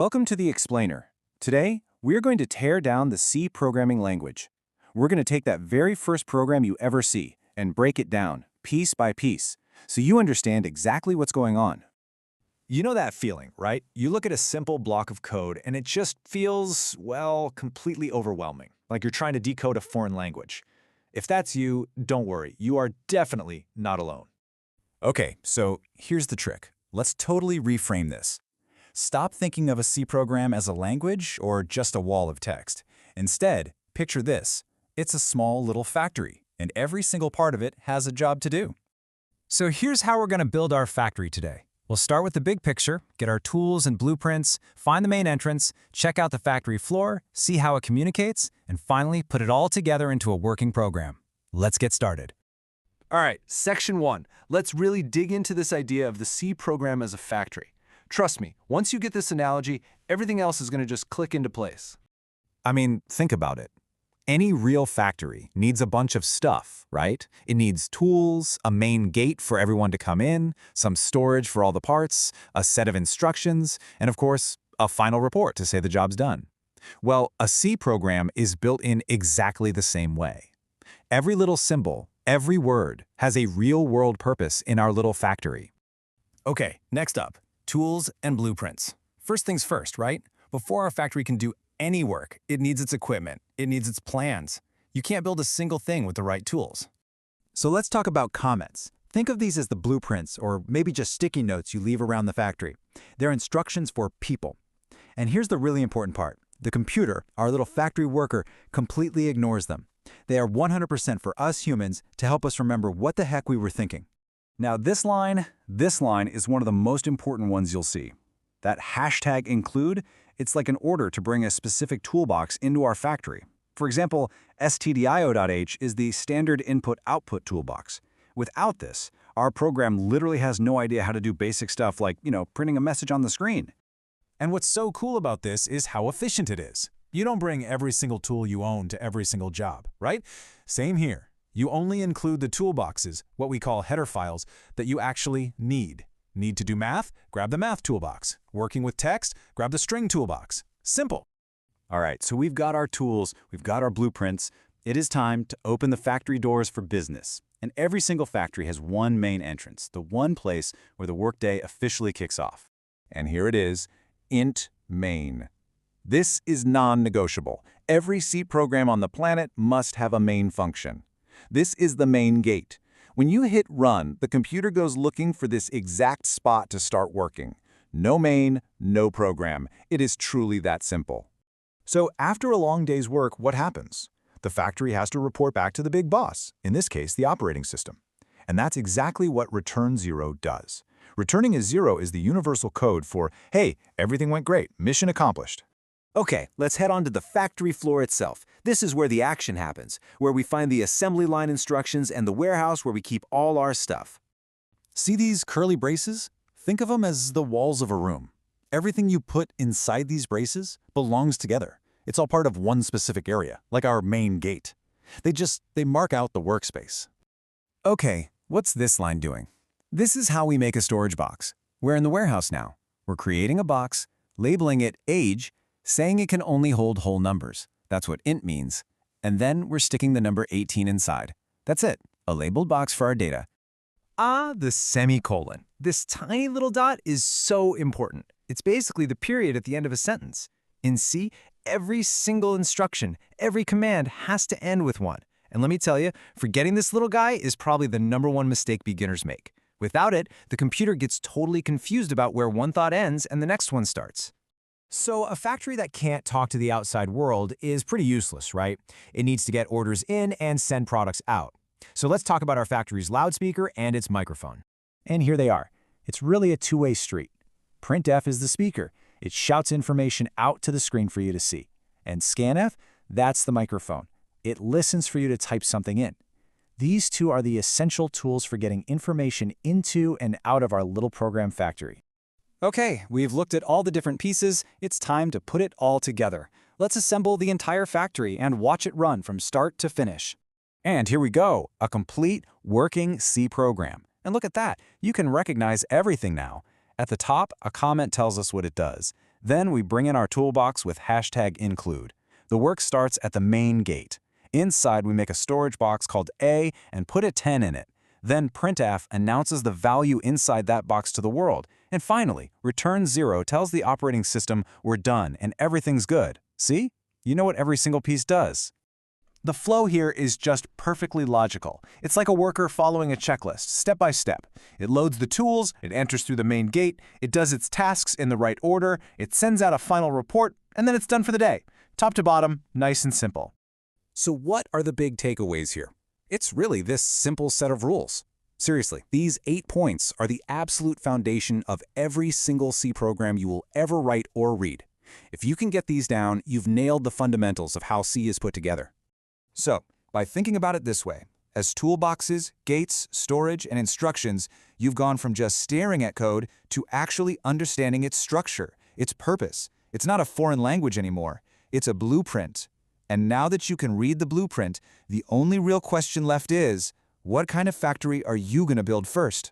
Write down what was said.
Welcome to the Explainer. Today, we're going to tear down the C programming language. We're going to take that very first program you ever see and break it down, piece by piece, so you understand exactly what's going on. You know that feeling, right? You look at a simple block of code and it just feels, well, completely overwhelming, like you're trying to decode a foreign language. If that's you, don't worry, you are definitely not alone. Okay, so here's the trick. Let's totally reframe this. Stop thinking of a C program as a language or just a wall of text. Instead, picture this. It's a small little factory, and every single part of it has a job to do. So here's how we're going to build our factory today. We'll start with the big picture, get our tools and blueprints, find the main entrance, check out the factory floor, see how it communicates, and finally put it all together into a working program. Let's get started. All right, section 1. Let's really dig into this idea of the C program as a factory. Trust me, once you get this analogy, everything else is going to just click into place. I mean, think about it. Any real factory needs a bunch of stuff, right? It needs tools, a main gate for everyone to come in, some storage for all the parts, a set of instructions, and of course, a final report to say the job's done. Well, a C program is built in exactly the same way. Every little symbol, every word, has a real-world purpose in our little factory. Okay, next up, tools and blueprints. First things first, right? Before our factory can do any work, it needs its equipment, it needs its plans. You can't build a single thing with the right tools. So let's talk about comments. Think of these as the blueprints, or maybe just sticky notes you leave around the factory. They're instructions for people. And here's the really important part. The computer, our little factory worker, completely ignores them. They are 100% for us humans to help us remember what the heck we were thinking. Now this line is one of the most important ones you'll see. That hashtag include, it's like an order to bring a specific toolbox into our factory. For example, stdio.h is the standard input-output toolbox. Without this, our program literally has no idea how to do basic stuff like, printing a message on the screen. And what's so cool about this is how efficient it is. You don't bring every single tool you own to every single job, right? Same here. You only include the toolboxes, what we call header files, that you actually need. Need to do math? Grab the math toolbox. Working with text? Grab the string toolbox. Simple. All right, so we've got our tools, we've got our blueprints. It is time to open the factory doors for business. And every single factory has one main entrance, the one place where the workday officially kicks off. And here it is, int main. This is non-negotiable. Every C program on the planet must have a main function. This is the main gate. When you hit run, the computer goes looking for this exact spot to start working. No main, no program. It is truly that simple. So after a long day's work, what happens? The factory has to report back to the big boss, in this case, the operating system. And that's exactly what return 0 does. Returning a 0 is the universal code for, hey, everything went great, mission accomplished. Okay, let's head on to the factory floor itself. This is where the action happens, where we find the assembly line instructions and the warehouse where we keep all our stuff. See these curly braces? Think of them as the walls of a room. Everything you put inside these braces belongs together. It's all part of one specific area, like our main gate. They mark out the workspace. Okay, what's this line doing? This is how we make a storage box. We're in the warehouse now. We're creating a box, labeling it age, saying it can only hold whole numbers. That's what int means. And then we're sticking the number 18 inside. That's it, a labeled box for our data. The semicolon. This tiny little dot is so important. It's basically the period at the end of a sentence. In C, every single instruction, every command has to end with one. And let me tell you, forgetting this little guy is probably the #1 mistake beginners make. Without it, the computer gets totally confused about where one thought ends and the next one starts. So a factory that can't talk to the outside world is pretty useless, right? It needs to get orders in and send products out. So let's talk about our factory's loudspeaker and its microphone. And here they are. It's really a two-way street. Printf is the speaker. It shouts information out to the screen for you to see. And scanf, that's the microphone. It listens for you to type something in. These two are the essential tools for getting information into and out of our little program factory. Okay, we've looked at all the different pieces. It's time to put it all together. Let's assemble the entire factory and watch it run from start to finish. And here we go, a complete working C program. And look at that, you can recognize everything now. At the top, a comment tells us what it does. Then we bring in our toolbox with #include. The work starts at the main gate. Inside, we make a storage box called A and put a 10 in it. Then printf announces the value inside that box to the world. And finally, return 0 tells the operating system we're done and everything's good. See? You know what every single piece does. The flow here is just perfectly logical. It's like a worker following a checklist, step by step. It loads the tools, it enters through the main gate, it does its tasks in the right order, it sends out a final report, and then it's done for the day. Top to bottom, nice and simple. So what are the big takeaways here? It's really this simple set of rules. Seriously, these 8 points are the absolute foundation of every single C program you will ever write or read. If you can get these down, you've nailed the fundamentals of how C is put together. So, by thinking about it this way, as toolboxes, gates, storage, and instructions, you've gone from just staring at code to actually understanding its structure, its purpose. It's not a foreign language anymore. It's a blueprint. And now that you can read the blueprint, the only real question left is, what kind of factory are you going to build first?